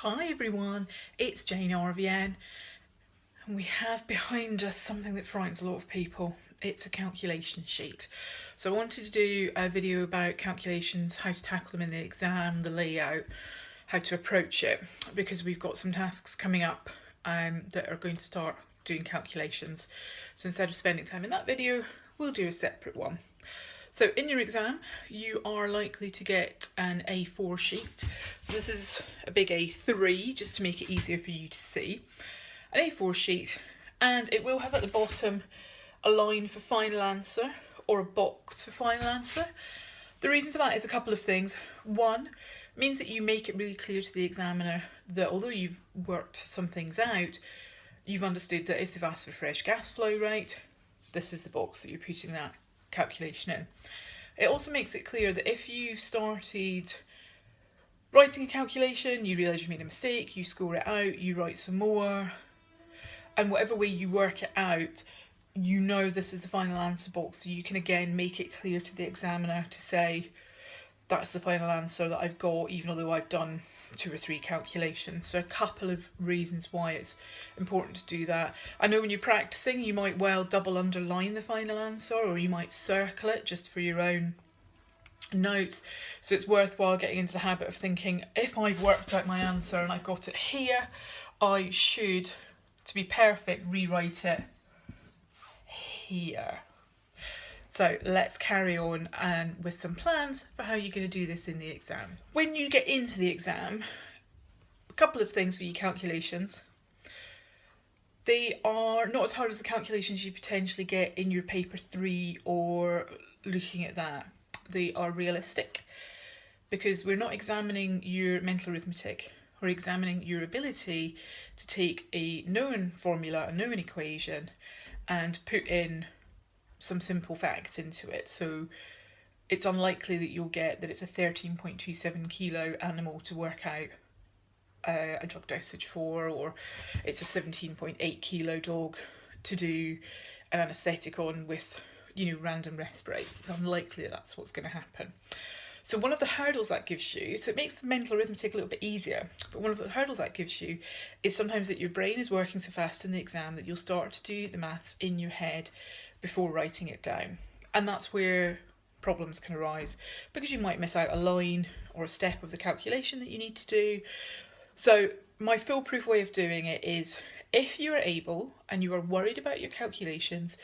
Hi everyone, it's Jane RVN, and we have behind us something that frightens a lot of people. It's a calculation sheet. So I wanted to do a video about calculations, how to tackle them in the exam, the layout, how to approach it, because we've got some tasks coming up that are going to start doing calculations. So instead of spending time in that video, we'll do a separate one. So in your exam, you are likely to get an A4 sheet. So this is a big A3, just to make it easier for you to see. An A4 sheet, and it will have at the bottom a line for final answer or a box for final answer. The reason for that is a couple of things. One, it means that you make it really clear to the examiner that although you've worked some things out, you've understood that if they've asked for fresh gas flow rate, this is the box that you're putting that calculation in. It also makes it clear that if you've started writing a calculation, you realise you made a mistake, you score it out, you write some more, and whatever way you work it out, you know this is the final answer box, so you can again make it clear to the examiner to say that's the final answer that I've got, even though I've done 2 or 3 calculations. So a couple of reasons why it's important to do that. I know when you're practicing you might well double underline the final answer, or you might circle it just for your own notes. So it's worthwhile getting into the habit of thinking, if I've worked out my answer and I've got it here, I should, to be perfect, rewrite it here. So let's carry on with some plans for how you're going to do this in the exam. When you get into the exam, a couple of things for your calculations. They are not as hard as the calculations you potentially get in your paper 3 or looking at that. They are realistic because we're not examining your mental arithmetic. We're examining your ability to take a known formula, a known equation, and put in some simple facts into it. So it's unlikely that you'll get that it's a 13.27 kilo animal to work out a drug dosage for, or it's a 17.8 kilo dog to do an anaesthetic on with, random respirates. It's unlikely that that's what's going to happen. So one of the hurdles that gives you, so it makes the mental arithmetic a little bit easier, but one of the hurdles that gives you is sometimes that your brain is working so fast in the exam that you'll start to do the maths in your head before writing it down. And that's where problems can arise, because you might miss out a line or a step of the calculation that you need to do. So my foolproof way of doing it is, if you are able and you are worried about your calculations,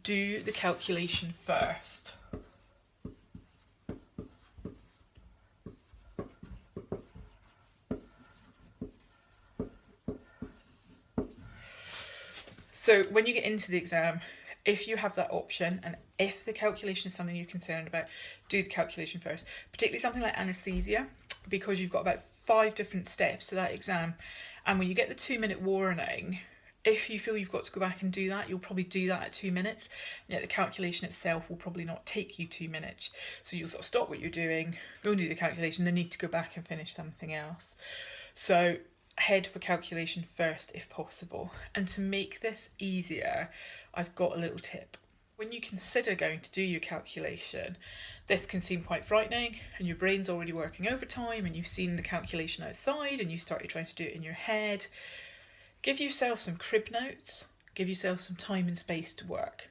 do the calculation first. So when you get into the exam, if you have that option, and if the calculation is something you're concerned about, do the calculation first. Particularly something like anaesthesia, because you've got about 5 different steps to that exam. And when you get the 2-minute warning, if you feel you've got to go back and do that, you'll probably do that at 2 minutes. Yet the calculation itself will probably not take you 2 minutes. So you'll sort of stop what you're doing, go and do the calculation, then need to go back and finish something else. So head for calculation first if possible. And to make this easier, I've got a little tip. When you consider going to do your calculation, this can seem quite frightening and your brain's already working overtime and you've seen the calculation outside and you started trying to do it in your head. Give yourself some crib notes, give yourself some time and space to work.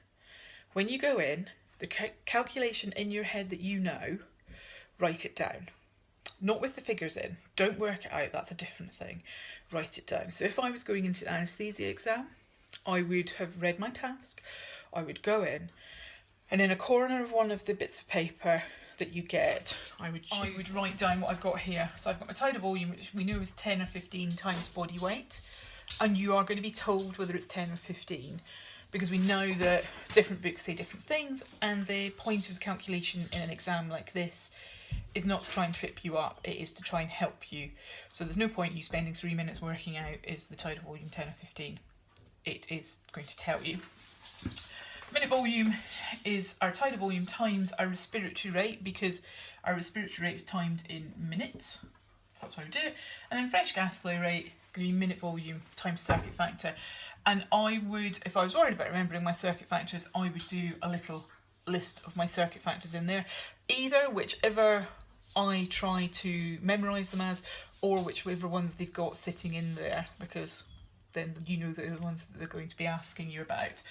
When you go in, the calculation in your head that you know, write it down. Not with the figures in, don't work it out, that's a different thing. Write it down. So if I was going into the anaesthesia exam, I would have read my task, I would go in, and in a corner of one of the bits of paper that you get, I would write down what I've got here. So I've got my tidal volume, which we know is 10 or 15 times body weight, and you are going to be told whether it's 10 or 15, because we know that different books say different things, and the point of the calculation in an exam like this is not to try and trip you up, it is to try and help you. So there's no point you spending 3 minutes working out, is the tidal volume 10 or 15? It is going to tell you. Minute volume is our tidal volume times our respiratory rate, because our respiratory rate is timed in minutes. So that's why we do it. And then fresh gas flow rate is going to be minute volume times circuit factor. And I would, if I was worried about remembering my circuit factors, I would do a little list of my circuit factors in there, either whichever I try to memorise them as, or whichever ones they've got sitting in there, because then you know they're the ones that they're going to be asking you about.